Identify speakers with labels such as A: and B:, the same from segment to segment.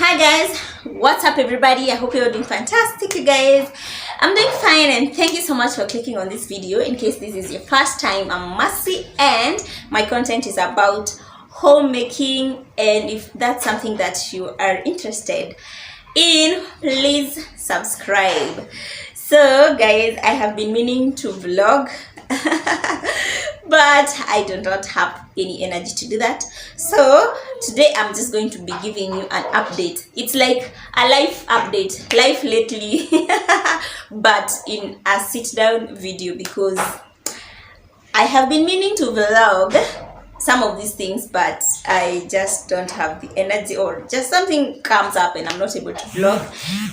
A: Hi guys, what's up everybody? I hope you're doing fantastic. You guys, I'm doing fine and thank you so much for clicking on this video. In case this is your first time, I'm Mercy and my content is about homemaking, and if that's something that you are interested in, please subscribe. So guys, I have been meaning to vlog but I do not have any energy to do that. So today I'm just going to be giving you an update. It's like a life update, life lately but in a sit down video, because I have been meaning to vlog some of these things, but I just don't have the energy, or just something comes up and I'm not able to vlog.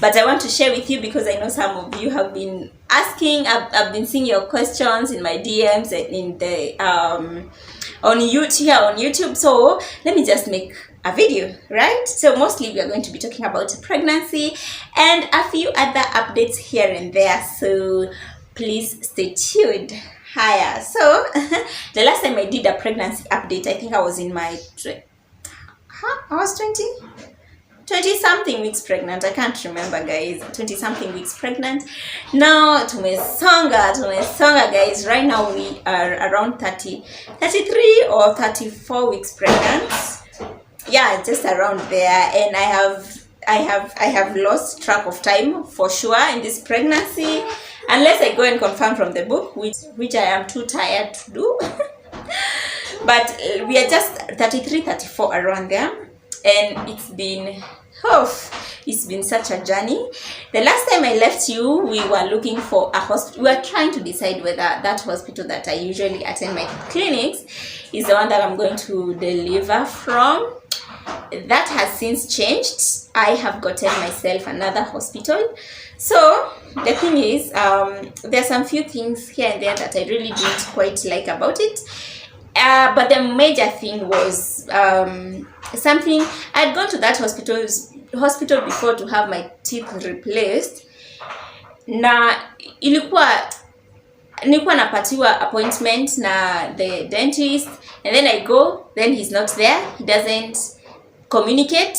A: But I want to share with you because I know some of you have been asking. I've been seeing your questions in my DMs and in the on YouTube. So let me just make a video, right? So mostly we are going to be talking about pregnancy and a few other updates here and there. So please stay tuned. Hiya. So the last time I did a pregnancy update, I think I was in my I was 20 something weeks pregnant. I can't remember guys. 20 something weeks pregnant. Now tumesonga guys. Right now we are around 33 or 34 weeks pregnant. Yeah, just around there. And I have lost track of time for sure in this pregnancy, unless I go and confirm from the book, which I am too tired to do. But we are just 33, 34 around there, and it's been such a journey. The last time I left you, we were looking for a hospital. We were trying to decide whether that hospital that I usually attend my clinics is the one that I'm going to deliver from. That has since changed. I have gotten myself another hospital. So the thing is, there's some few things here and there that I really didn't quite like about it. But the major thing was something. I had gone to that hospital before to have my teeth replaced. Na nilikuwa napatiwa appointment na the dentist, and then I go, then he's not there. He doesn't communicate.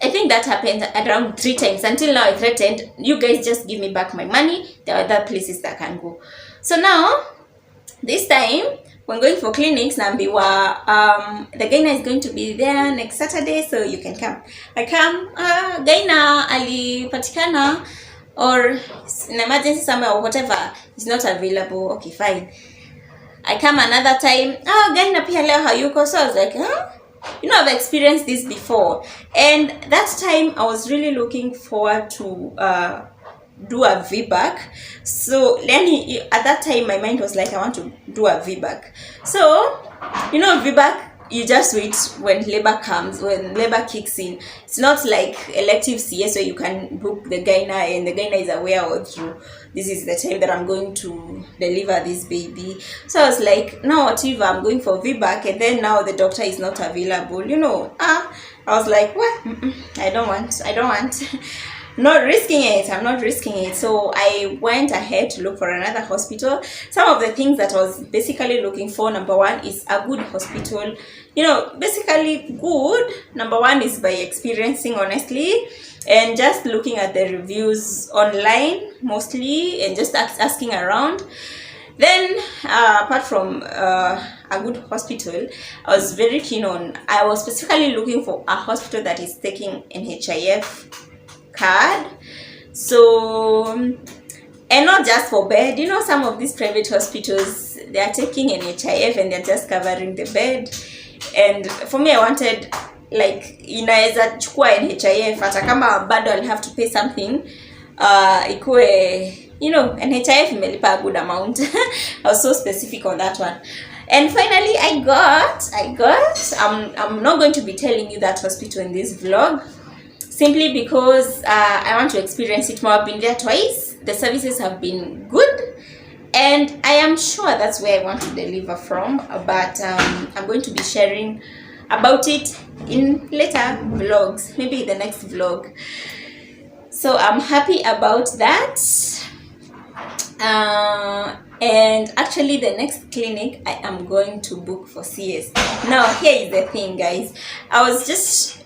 A: I think that happened around 3 times. Until now I threatened, you guys just give me back my money. There are other places that I can go. So now this time when going for clinics, Nambiwa, the Gaina is going to be there next Saturday, so you can come. I come, Gaina alipatikana, or in emergency somewhere or whatever, is not available. Okay, fine. I come another time, Gaina pia leo hayuko. So I was like, you know, I've experienced this before. And that time I was really looking forward to do a VBAC. So at that time my mind was like, I want to do a VBAC. So you know, VBAC, you just wait when labor comes, when labor kicks in. It's not like elective CS where you can book the gyna and the gyna is aware of you. This is the time that I'm going to deliver this baby. So I was like, no, whatever, I'm going for VBAC, and then now the doctor is not available. You know, I was like, well, I don't want. Not risking it. I'm not risking it. So I went ahead to look for another hospital. Some of the things that I was basically looking for, number one, is a good hospital. You know, basically good. Number one is by experiencing, honestly, and just looking at the reviews online mostly, and just asking around. Then apart from a good hospital, I was very keen on, I was specifically looking for a hospital that is taking NHIF card. So, and not just for bed. You know, some of these private hospitals, they are taking NHIF and they're just covering the bed. And for me, I wanted, like, inaweza chukua NHIF hata kama bado I'll have to pay something, ikue, you know, NHIF imelipa a good amount. I was so specific on that one. And finally I got I'm not going to be telling you that hospital in this vlog, simply because I want to experience it more. I've been there twice. The services have been good, and I am sure that's where I want to deliver from. But I'm going to be sharing about it in later vlogs, maybe the next vlog. So I'm happy about that. And actually the next clinic I am going to book for CS. Now here is the thing, guys. I was just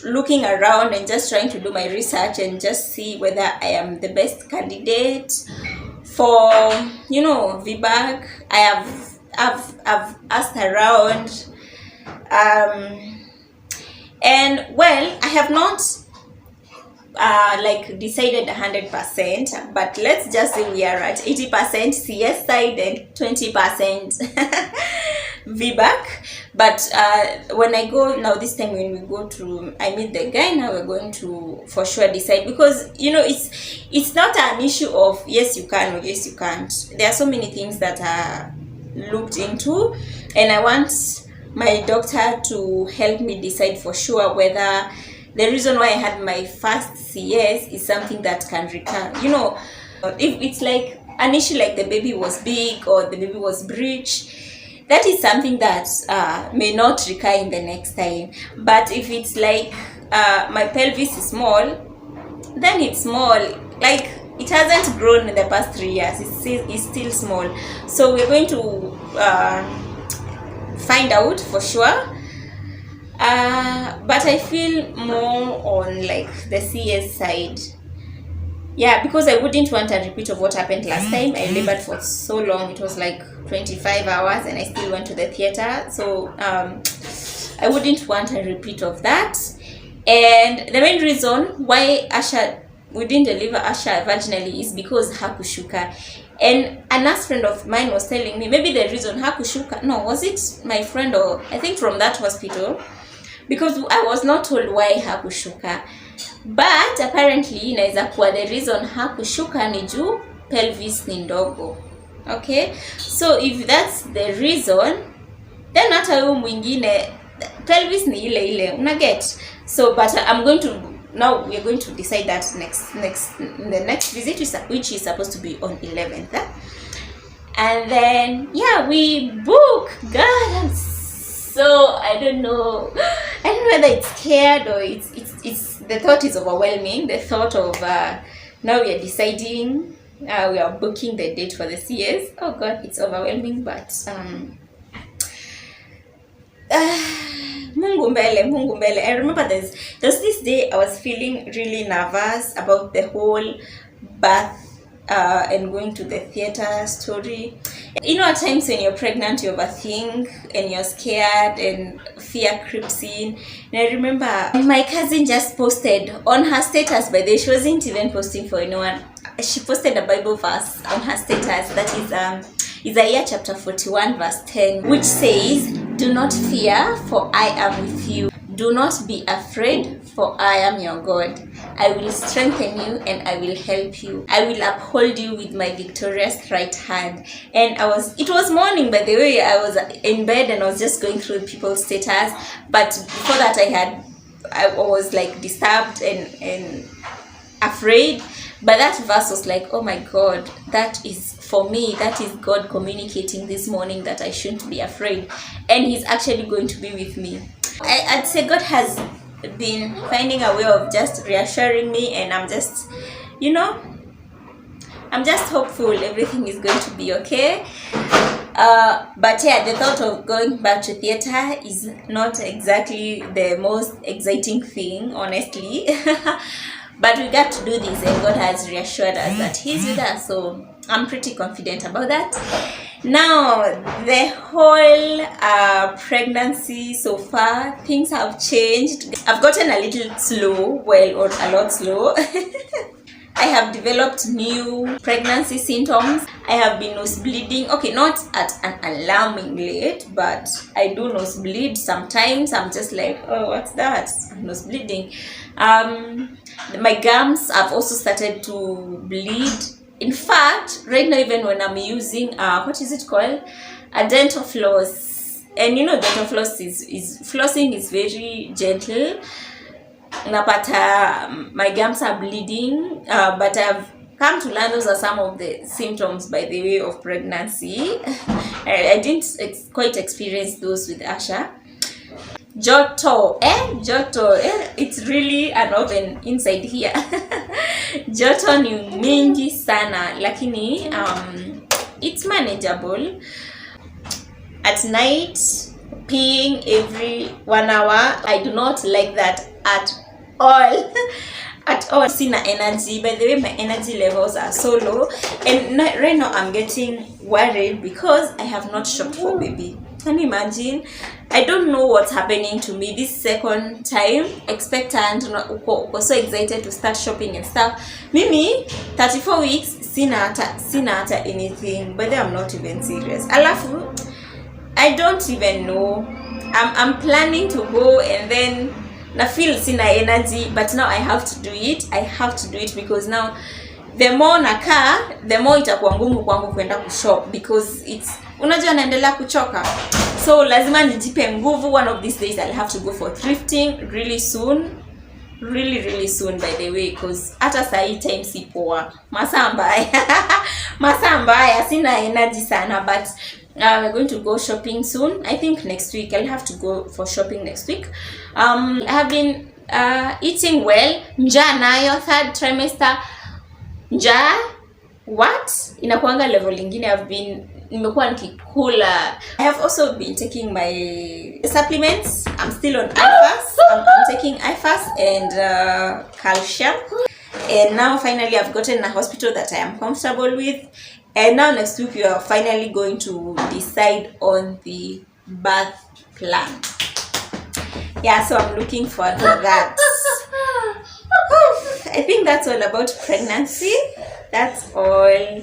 A: looking around and just trying to do my research and just see whether I am the best candidate for, VBAC. I've asked around, and well, I have not decided 100%, but let's just say we are at 80% CS side and 20% VBAC. But when I go now, this time when we go to, I meet the guy, now we're going to for sure decide, because it's not an issue of yes you can or yes you can't. There are so many things that are looked into, and I want my doctor to help me decide for sure whether the reason why I had my first CS is something that can recur. If it's like an issue like the baby was big or the baby was breech, that is something that may not recur in the next time. But if it's like my pelvis is small, then it's small. Like, it hasn't grown in the past 3 years. It's still small. So we're going to find out for sure. But I feel more on like the CS side. Yeah, because I wouldn't want a repeat of what happened last time. I labored for so long. It was like 25 hours and I still went to the theater. So I wouldn't want a repeat of that. And the main reason why we didn't deliver Asha vaginally is because hakushuka. And a nurse friend of mine was telling me maybe the reason hakushuka, no, was it my friend or I think from that hospital, because I was not told why hakushuka. But apparently inaweza kuwa the reason hakushuka ni juu pelvis ni ndogo. Okay, so if that's the reason, then hata huyu mwingine pelvis ni ile ile, una get. So but I'm going to, now we're going to decide that in the next visit, which is supposed to be on 11th. And then yeah, we book. God, I don't know whether it's scared or it's the thought is overwhelming. The thought of now we are deciding, we are booking the date for the CS. Oh God, it's overwhelming, but Mungu mbele. I remember there's this day I was feeling really nervous about the whole birth and going to the theater story. At times when you're pregnant, you overthink and you're scared and fear creeps in. And I remember my cousin just posted on her status, by the way, she wasn't even posting for anyone. She posted a Bible verse on her status that is Isaiah chapter 41 verse 10, which says, "Do not fear, for I am with you. Do not be afraid, for I am your God. I will strengthen you and I will help you. I will uphold you with my victorious right hand." And it was morning, by the way. I was in bed and I was just going through people's status. But before that, I was like disturbed and afraid. But that verse was like, oh my God, that is for me. That is God communicating this morning that I shouldn't be afraid. And He's actually going to be with me. I'd say God has been finding a way of just reassuring me, and I'm just hopeful everything is going to be okay. But yeah, the thought of going back to theater is not exactly the most exciting thing, honestly. But we got to do this, and God has reassured us that He's with us, so I'm pretty confident about that. Now, the whole pregnancy so far, things have changed. I've gotten a little slow, or a lot slow. I have developed new pregnancy symptoms. I have been nosebleeding. Okay, not at an alarming rate, but I do nosebleed sometimes. I'm just like, oh, what's that? I'm nosebleeding. My gums have also started to bleed. In fact, right now, even when I'm using what is it called, a dental floss, and dental floss is flossing is very gentle. But my gums are bleeding. But I've come to learn those are some of the symptoms, by the way, of pregnancy. I didn't quite experience those with Asha. Joto, it's really an oven inside here. Joto ni mingi sana, lakini it's manageable. At night, peeing every 1 hour. I do not like that at all. At all. Sina energy. By the way, my energy levels are so low, and right now I'm getting worried because I have not shopped for baby. Can you imagine? I don't know what's happening to me this second time. Expectant, was so excited to start shopping and stuff. Mimi, 34 weeks, sina hata anything, but then I'm not even serious. Alafu, I don't even know. I'm planning to go, and then na feel sina energy, but now I have to do it. I have to do it because now the more nakaa, the more itakuwa ngumu kwangu kwenda kushop because it's unajua naendelea kuchoka. So lazima nijipe nguvu. One of these days I'll have to go for thrifting really soon. Really soon, by the way, because hata sahi time si poa. Masaa mbaya sina energy sana, but we're going to go shopping soon. I think next week. I'll have to go for shopping next week. I have been eating well. Njaa nayo, third trimester. Njaa what? Inakuanga level ingine. Nimekuwa nikikula. I have also been taking my supplements. I'm still on IFAS. I'm taking IFAS and calcium. And now finally I've gotten a hospital that I am comfortable with. And now next week we are finally going to decide on the birth plan. Yeah, so I'm looking forward to that. I think that's all about pregnancy. That's all.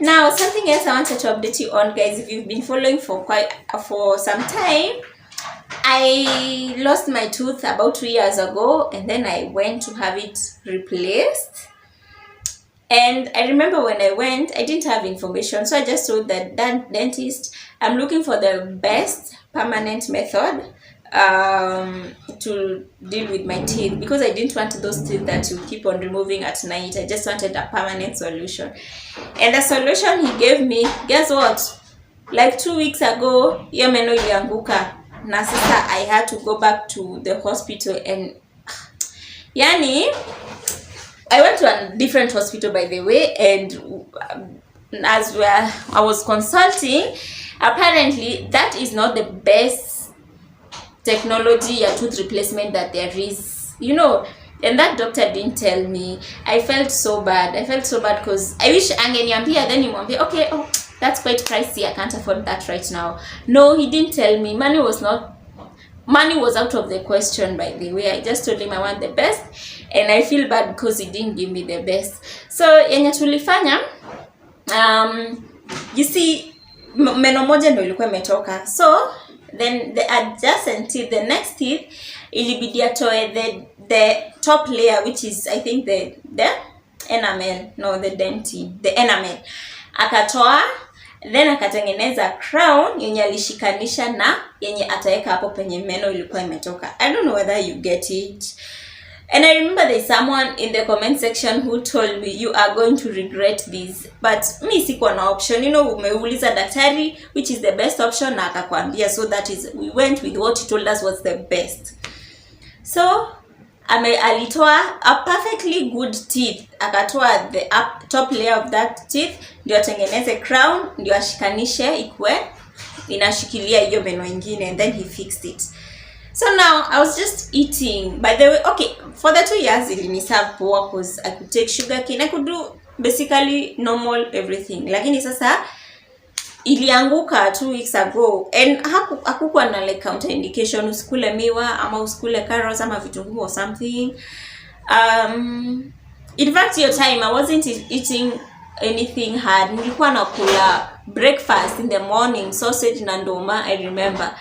A: Now, something else I wanted to update you on, guys. If you've been following for some time, I lost my tooth about 2 years ago, and then I went to have it replaced. And I remember when I went, I didn't have information, so I just told that dentist I'm looking for the best permanent method to deal with my teeth, because I didn't want those teeth that you keep on removing at night. I just wanted a permanent solution. And the solution he gave me, guess what? Like 2 weeks ago, hiyo meno ilianguka. Na sasa I had to go back to the hospital, and yani I went to a different hospital, by the way, and as I was consulting, apparently that is not the best technology or tooth replacement that there is, and that doctor didn't tell me. I felt so bad because I wish angeniambia, then nimwambia, okay, that's quite pricey, I can't afford that right now. No, he didn't tell me. Money was out of the question, by the way. I just told him I want the best, and I feel bad because he didn't give me the best. So yenye tulifanya, you see, meno moja ndo ilikuwa imetoka. So then the adjacent teeth, the next teeth, ilibidi atoe the top layer, which is I think the enamel, no, the dentine, the enamel. Akatoa, then akatengeneza crown yenye alishikanisha na yenye ataweka hapo penye meno ilikuwa imetoka. I don't know whether you get it. And I remember there's someone in the comment section who told me, you are going to regret this. But me sikuwa na option. Umeuliza daktari which is the best option na akakwambia. So that is, we went with what he told us was the best. So alitoa a perfectly good teeth. Akatoa the top layer of that teeth, ndio atengeneze crown, ndio ashikanishe ikue inashikilia hiyo meno ingine, and then he fixed it. So now I was just eating. By the way, okay, for the 2 years iliniserve poa because I could take sugar cane. I could do basically normal everything. Lakini sasa ilianguka 2 weeks ago, and hakukuwa na like counter indication usikule miwa ama usikule carrots ama vitunguu or something. In fact, your time I wasn't eating anything hard. Nilikuwa nakula breakfast in the morning, sausage na ndoma, I remember.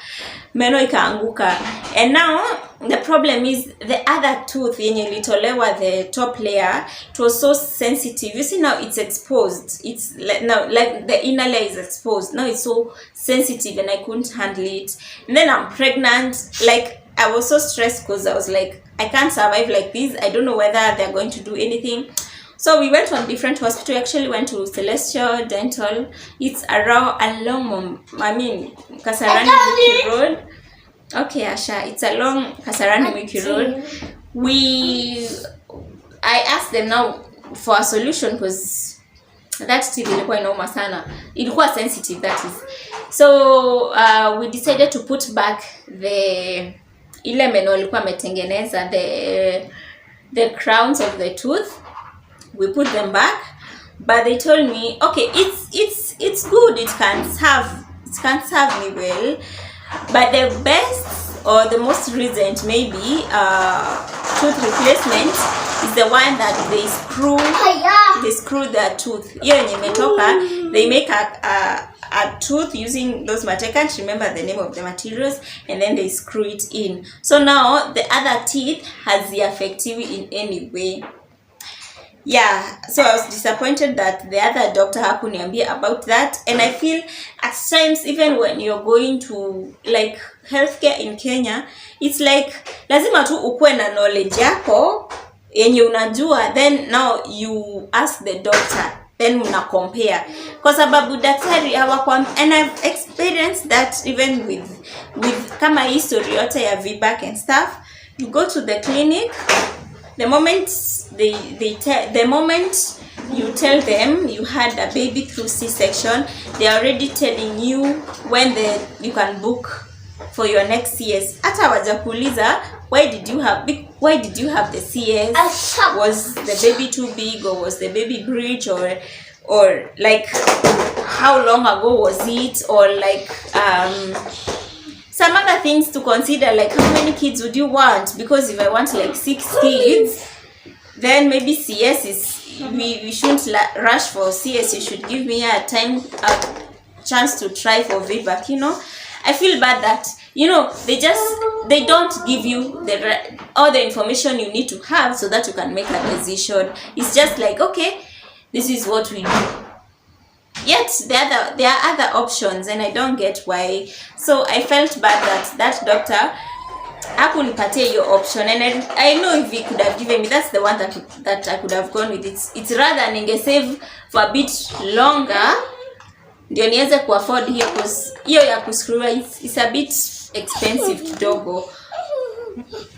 A: Meno ikaanguka. And now the problem is the other tooth yenye ilitolewa, the top layer, it was so sensitive. You see, now it's exposed. It's now like the inner layer is exposed. Now it's so sensitive and I couldn't handle it. And then I'm pregnant. Like, I was so stressed because I was like, I can't survive like this. I don't know whether they're going to do anything. So we went to a different hospital. Actually went to Celestial Dental. It's along Kasarani Mwiki Road. Okay, Asha, it's along Kasarani Mwiki Road. I asked them now for a solution because that teeth ilikuwa inauma sana, ilikuwa sensitive, that is. So we decided to put back the ile meno ilikuwa ametengeneza, the crowns of the tooth. We put them back, but they told me, okay, it's good, it can serve me well, but the best or the most recent maybe tooth replacement is the one that they screw their tooth. Hiyo yenye imetoka, they make a tooth using those I can't remember the name of the materials, and then they screw it in. So now the other teeth has the effective in any way. Yeah, so I was disappointed that the other doctor hakuniambia about that, and I feel at times even when you're going to like healthcare in Kenya, it's like lazima tu ukue na knowledge yako yenye unajua, then now you ask the doctor, then una compare, kwa sababu daktari hawakwam, and I've experienced that even with kama history yote ya VBAC and stuff. You go to the clinic, the moment the moment you tell them you had a baby through C-section, they're already telling you when you can book for your next CS. Hata wajakuuliza why did you have the CS? Was the baby too big, or was the baby breech, or like how long ago was it, or like some other things to consider, like how many kids would you want? Because if I want like 6 kids, then maybe CS is, we shouldn't rush for CS. You should give me a chance to try for VBAC, you know. I feel bad that, you know, they don't give you all the information you need to have so that you can make a decision. It's just like, okay, this is what we do. Yet there are other options, and I don't get why. So I felt bad that doctor hakunipatia your option, and I know if he could have given me, that's the one that I could have gone with. It's rather ninge save for a bit longer ndio niweze ku afford hiyo, because hiyo ya kuscrew is a bit expensive kidogo.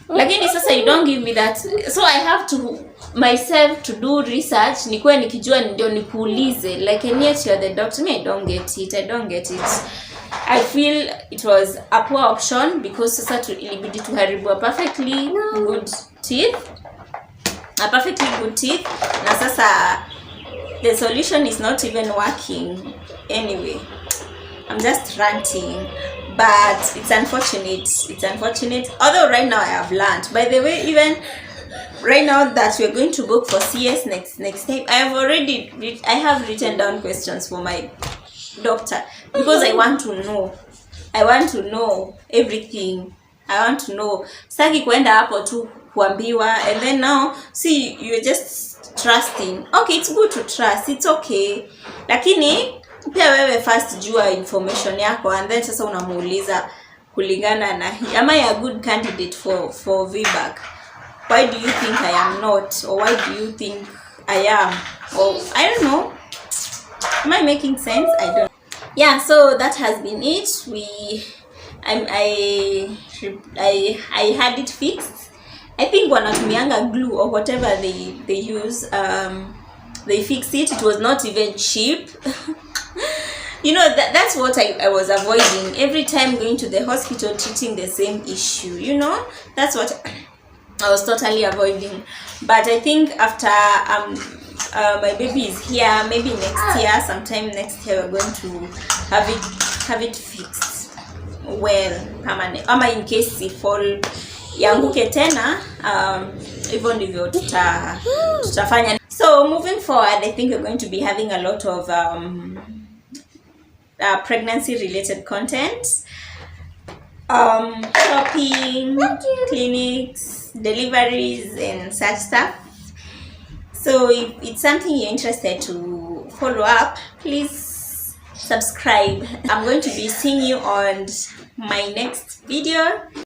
A: Lakini sasa you don't give me that, so I have to myself to do research, nikuwe nikijua ndio nikuulize, like, and yet you're the doctor. Me, I don't get it. I feel it was a poor option, because sasa ilibidi tuharibu a perfectly good teeth, na sasa the solution is not even working. Anyway, I'm just ranting, but it's unfortunate. Although right now I have learned, by the way, even right now that we're going to book for CS next time, I have written down questions for my doctor, because I want to know everything. I want to know. Saki kuenda hapo tu kuambiwa, and then now see you're just trusting. Okay, it's good to trust, it's okay, lakini pia wewe first jua information yako, and then sasa unamuuliza kulingana na am I a good candidate for VBAC? Why do you think I am not, or why do you think I am, or I don't know. Am I making sense? I don't. Yeah, so that has been it. I had it fixed. I think wanatumianga glue or whatever they use. They fixed it. It was not even cheap. You know, that's what I was avoiding every time going to the hospital, treating the same issue. You know, that's what I was totally avoiding. But I think after my baby is here, maybe sometime next year, we're going to have it fixed well, permanent. Ama in case if fall yanguke tena, hivyo ndivyo tutafanya. So moving forward, I think we're going to be having a lot of pregnancy related content, shopping, clinics, deliveries, and such stuff. So if it's something you're interested to follow up, please subscribe. I'm going to be seeing you on my next video.